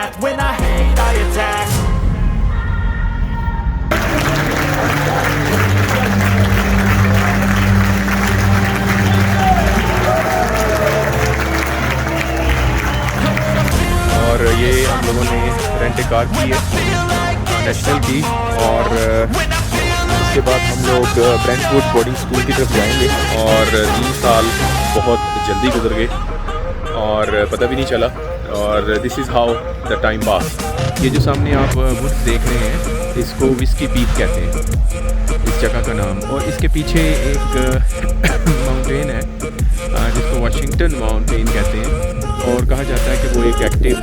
path. When I hate, I attack. और ये हम लोगों ने रेंट ए कार की है नेशनल की, और उसके बाद हम लोग ब्रेंटवुड बोर्डिंग स्कूल की तरफ जाएंगे। और 3 साल बहुत जल्दी गुजर गए और पता भी नहीं चला, और this is how the time pass. ये जो सामने आप वुड्स देख रहे हैं, इसको विस्की पीक कहते हैं इस जगह का नाम। और इसके पीछे एक माउंटेन है जिसको वाशिंगटन माउंटेन कहते हैं, और कहा जाता है कि वो एक एक्टिव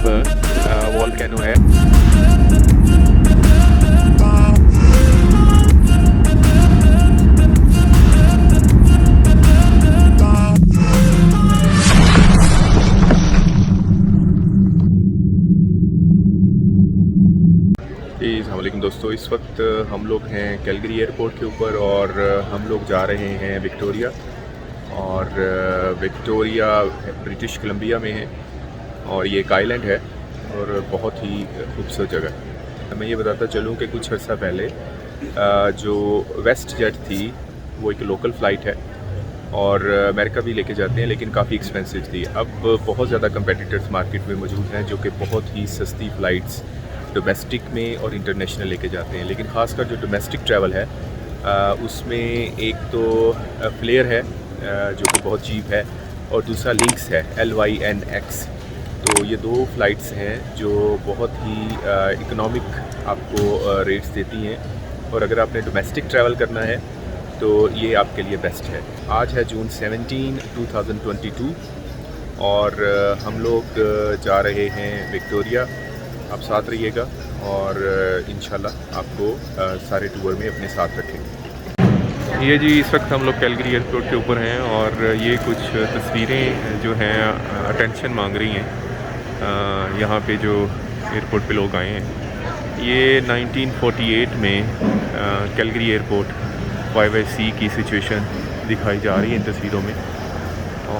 वॉल्केनो है। अस्सलामुअलैकुम दोस्तों, इस वक्त हम लोग हैं कैलगरी एयरपोर्ट के ऊपर और हम लोग जा रहे हैं विक्टोरिया। और विक्टोरिया ब्रिटिश कोलंबिया में है और ये एक आइलैंड है और बहुत ही खूबसूरत जगह है। मैं ये बताता चलूँ कि कुछ अर्सा पहले जो वेस्ट जेट थी वो एक लोकल फ़्लाइट है और अमेरिका भी लेके जाते हैं, लेकिन काफ़ी एक्सपेंसिव थी। अब बहुत ज़्यादा कंपेटिटर्स मार्केट में मौजूद हैं जो कि बहुत ही सस्ती फ़्लाइट्स डोमेस्टिक में और इंटरनेशनल लेके जाते हैं। लेकिन ख़ासकर जो डोमेस्टिक ट्रैवल है उसमें एक तो फ्लेयर है जो कि बहुत चीप है, और दूसरा लिंक्स है LYNX। तो ये 2 फ़्लाइट्स हैं जो बहुत ही इकोनॉमिक आपको रेट्स देती हैं, और अगर आपने डोमेस्टिक ट्रैवल करना है तो ये आपके लिए बेस्ट है। आज है जून 17, 2022 और हम लोग जा रहे हैं विक्टोरिया। आप साथ रहिएगा और इंशाल्लाह आपको सारे टूर में अपने साथ रखेंगे। ये जी इस वक्त हम लोग कैलगरी एयरपोर्ट के ऊपर हैं और ये कुछ तस्वीरें जो हैं अटेंशन मांग रही हैं। यहाँ पे जो एयरपोर्ट पे लोग आए हैं, ये 1948 में कैलगरी एयरपोर्ट 5C की सिचुएशन दिखाई जा रही है इन तस्वीरों में।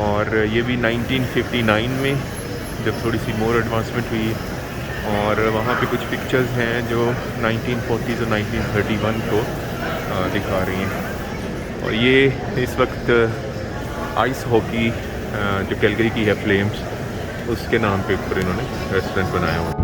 और ये भी 1959 में जब थोड़ी सी मोर एडवांसमेंट हुई, और वहाँ पे कुछ पिक्चर्स हैं जो 1940s और 1931 को दिखा रही हैं। और ये इस वक्त आइस हॉकी जो कैलगरी की है फ्लेम्स, उसके नाम पे ऊपर इन्होंने रेस्टोरेंट बनाया हुआ है।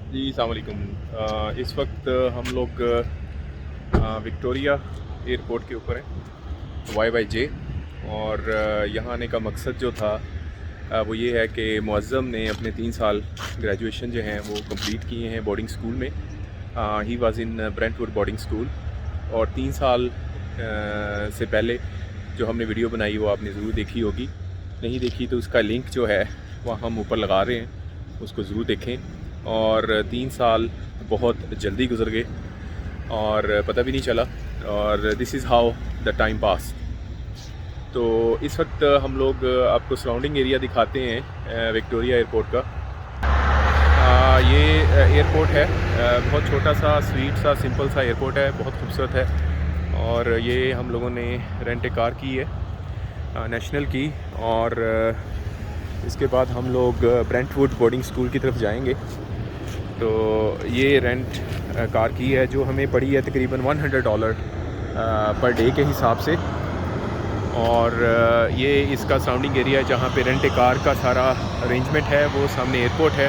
जी अस्सलाम वालेकुम। इस वक्त हम लोग विक्टोरिया एयरपोर्ट के ऊपर हैं YYJ, और यहाँ आने का मकसद जो था वो ये है कि मुअज़्ज़म ने अपने 3 साल ग्रेजुएशन जो हैं वो कंप्लीट किए हैं बोर्डिंग स्कूल में। He was in Brentwood boarding school, और 3 साल से पहले जो हमने वीडियो बनाई वो आपने ज़रूर देखी होगी। नहीं देखी तो उसका लिंक जो है वह हम ऊपर लगा रहे हैं, उसको ज़रूर देखें। और 3 साल बहुत जल्दी गुजर गए और पता भी नहीं चला, और this is how the time pass. तो इस वक्त हम लोग आपको सराउंडिंग एरिया दिखाते हैं विक्टोरिया एयरपोर्ट का। ये एयरपोर्ट है, बहुत छोटा सा स्वीट सा सिंपल सा एयरपोर्ट है, बहुत खूबसूरत है। और ये हम लोगों ने रेंट ए कार की है नेशनल की, और इसके बाद हम लोग ब्रेंटवुड बोर्डिंग स्कूल की तरफ जाएंगे। तो ये रेंट कार की है जो हमें पड़ी है तकरीबन $100 पर डे के हिसाब से। और ये इसका सराउंडिंग एरिया है जहाँ पे रेंट ए कार का सारा अरेंजमेंट है, वो सामने एयरपोर्ट है।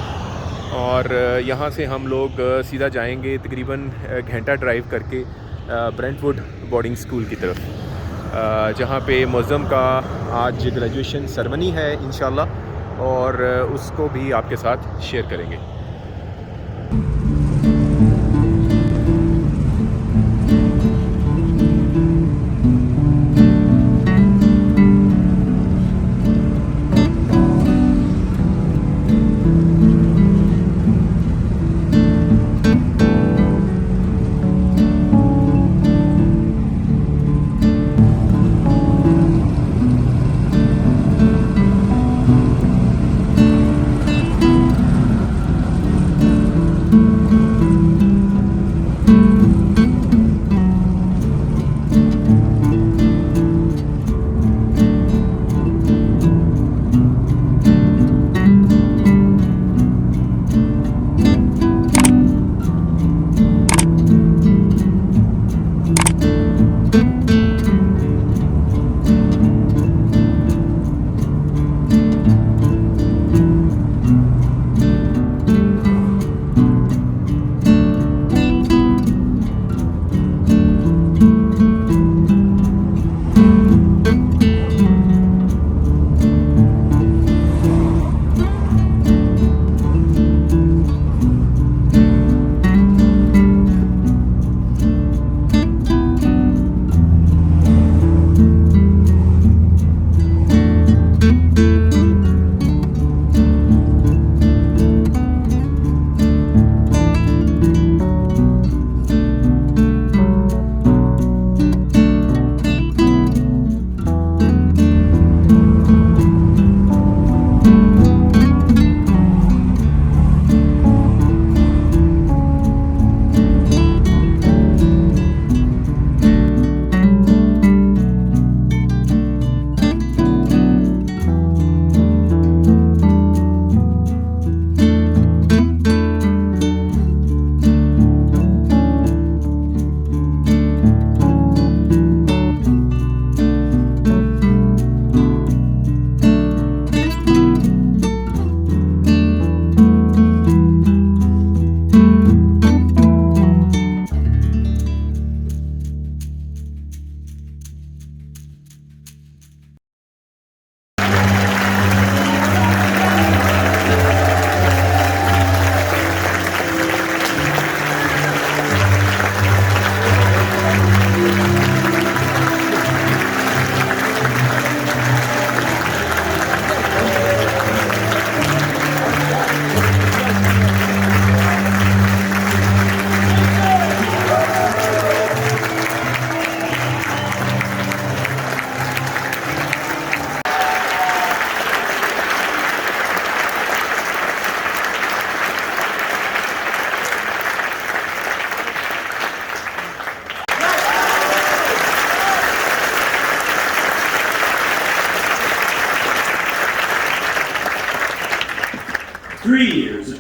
और यहाँ से हम लोग सीधा जाएंगे तकरीबन घंटा ड्राइव करके ब्रेंटवुड बोर्डिंग स्कूल की तरफ, जहाँ पे मुअज़्ज़म का आज ग्रेजुएशन सेरेमनी है इंशाल्लाह, और उसको भी आपके साथ शेयर करेंगे।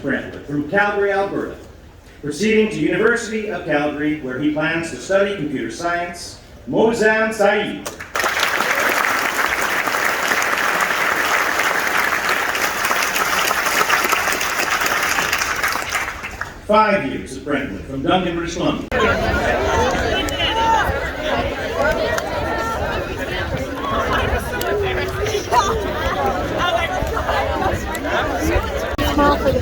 Brentwood from Calgary, Alberta, proceeding to University of Calgary, where he plans to study computer science, Mozam Saeed. 5 years at Brentwood from Duncan, British Columbia. Small for the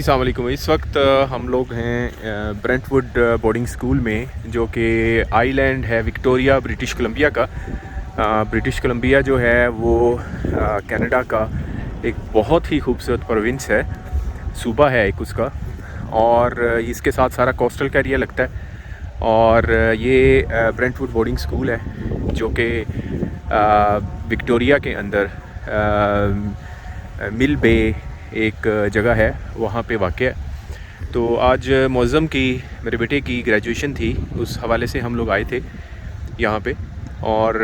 अस्सलाम वालेकुम। इस वक्त हम लोग हैं ब्रेंटवुड बोर्डिंग स्कूल में, जो कि आइलैंड है विक्टोरिया ब्रिटिश कोलंबिया का। ब्रिटिश कोलंबिया जो है वो कनाडा का एक बहुत ही खूबसूरत प्रोविंस है, सूबा है एक उसका, और इसके साथ सारा कोस्टल का एरिया लगता है। और ये ब्रेंटवुड बोर्डिंग स्कूल है जो कि विक्टोरिया के अंदर मिल बे एक जगह है, वहाँ पे वाक़ है। तो आज मौज़म की मेरे बेटे की ग्रेजुएशन थी, उस हवाले से हम लोग आए थे यहाँ पे। और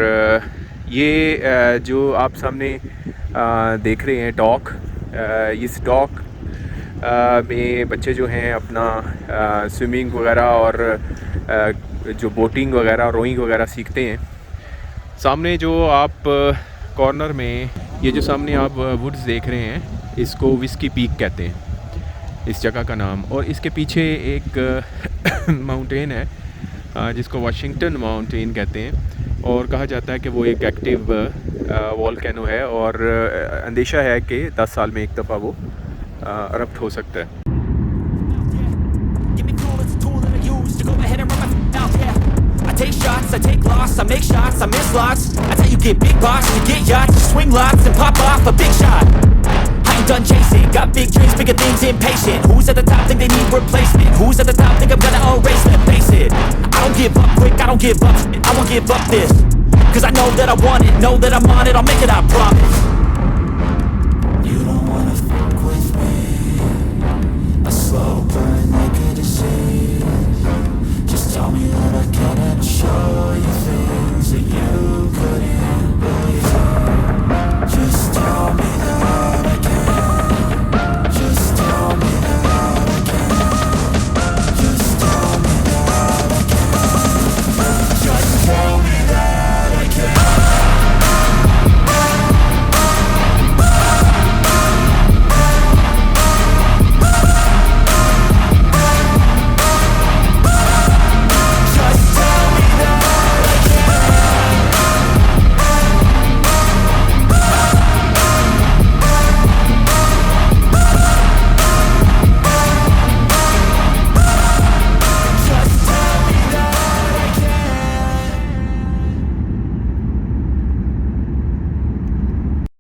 ये जो आप सामने देख रहे हैं डॉक, इस डॉक में बच्चे जो हैं अपना स्विमिंग वगैरह और जो बोटिंग वगैरह रोइंग वगैरह सीखते हैं। सामने जो आप कॉर्नर में ये जो सामने आप वुड्स देख रहे हैं, इसको विस्की पीक कहते हैं इस जगह का नाम। और इसके पीछे एक माउंटेन है जिसको वाशिंगटन माउंटेन कहते हैं, और कहा जाता है कि वो एक एक्टिव वोल्केनो है, और अंदेशा है कि 10 साल में एक दफ़ा वो अरप्ट हो सकता है। Take shots, I take loss, I make shots, I miss lots. That's how you get big boss, you get yachts, you swing lots and pop off a big shot. I ain't done chasing, got big dreams, bigger things, impatient. Who's at the top think they need replacement? Who's at the top think I'm gonna erase them? Face it, I don't give up quick, I don't give up shit, I won't give up this. Cause I know that I want it, know that I'm on it, I'll make it, I promise.